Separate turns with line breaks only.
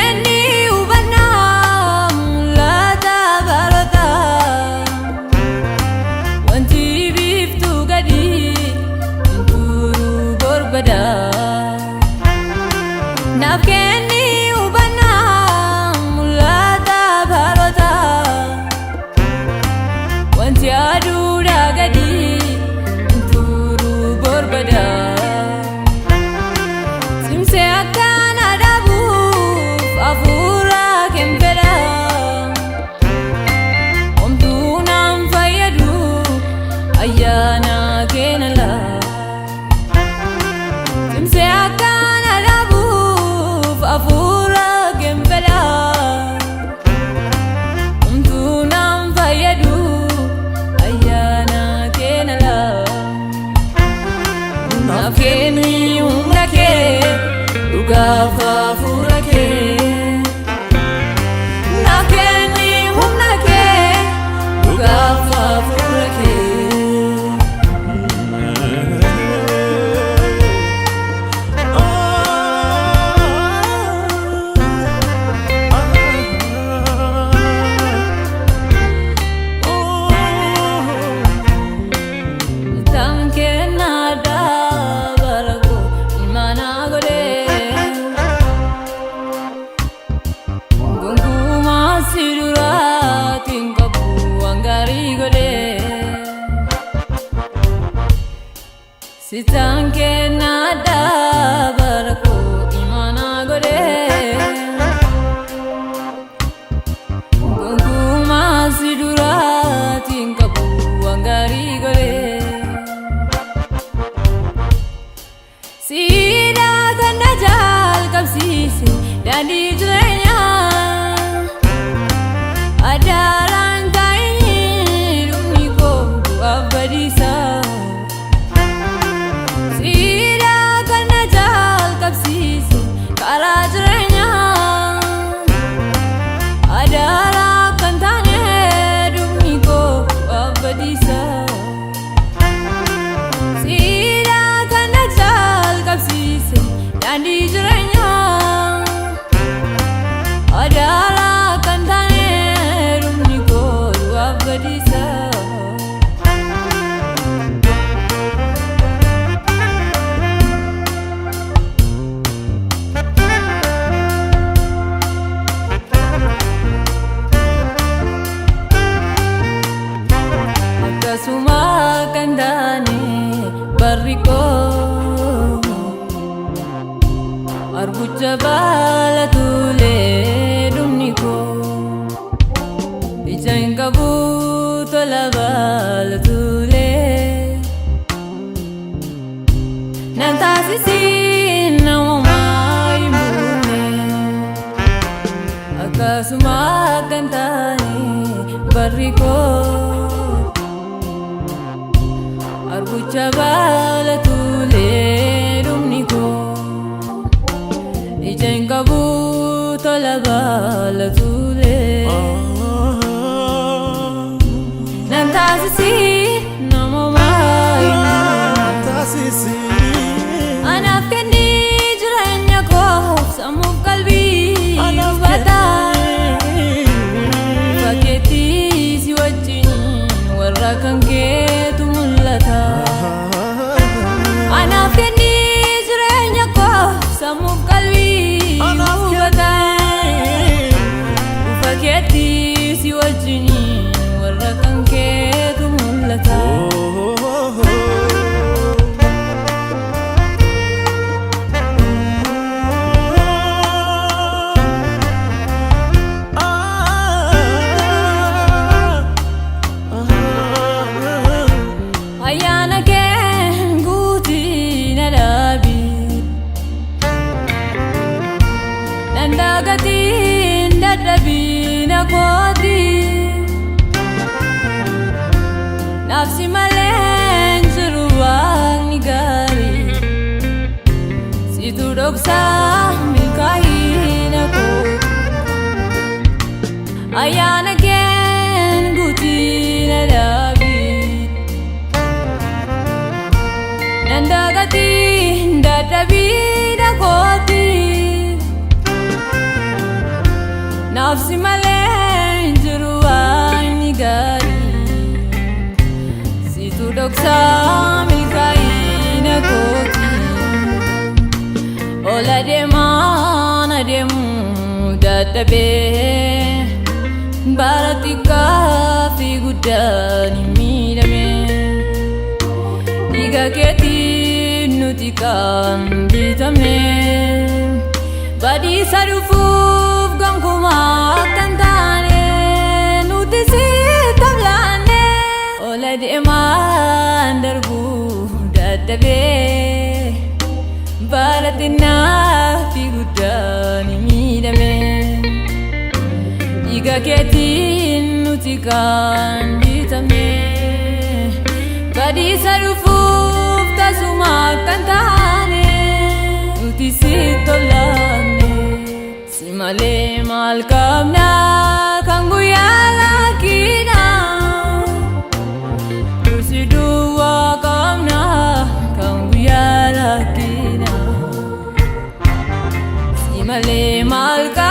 kenni hubannaa mul'ata barata wanti biiftuu gadi turuu borbada naaf kenni hubannaa mul'ata barata wanti aduudhaa gadi turuu borbada simse akkana dhabuuf hafuura kembera omtuu naan fayyadu ayyaana keenala simse akkana dhabuuf hafuura kembera omtuu naan fayyadu ayyaana keenala naaf kenni humna kee dhugaaf hafuura kee naaf kenni humna kee dhugaaf hafuura kee Sitanke nada barako imana gore gunguma sidura tinkabu angari gore sida kana jal kapsise dandi jrenya adaran kaini rumiko abadisa Karajrenya adara kantane dumiko abadisa sira kanajal kapsise dandi jrenya adara kantane dumiko abadisa Suma kandane barriko arbucha bala tule dumniko ijainga butola bala tule nantasisi namai mune akasuma kandane barriko Arbucha bala tule dumniko ijainga butola bala tule nantasisi namamai nantasisi anaf kenni jirenya ko samuf kalbi bata paketi si wajin warra kanke Anaf kenni jirenya ko samuf kalbi bata ufaketi si wajini warra kanke tumulata ayana Nandagatin dadabina kodi nafsi malen juruang nigari situ doksa milkahin ako ayana gen guti nadabi nandagatin dadabina kodi ademu dadhabe baratika fi guddani midame diga keti nuti kan bitame badi sarufuf gankuma tantane nuti sitablane ola deman darbu dadhabe baratina fi guddani midame diga keti nuti kan bitame badi sarufuf tasuma tantane nuti sitolane simale malkamna kanguya lakina usidua kamna kanguya lakina simale malkamna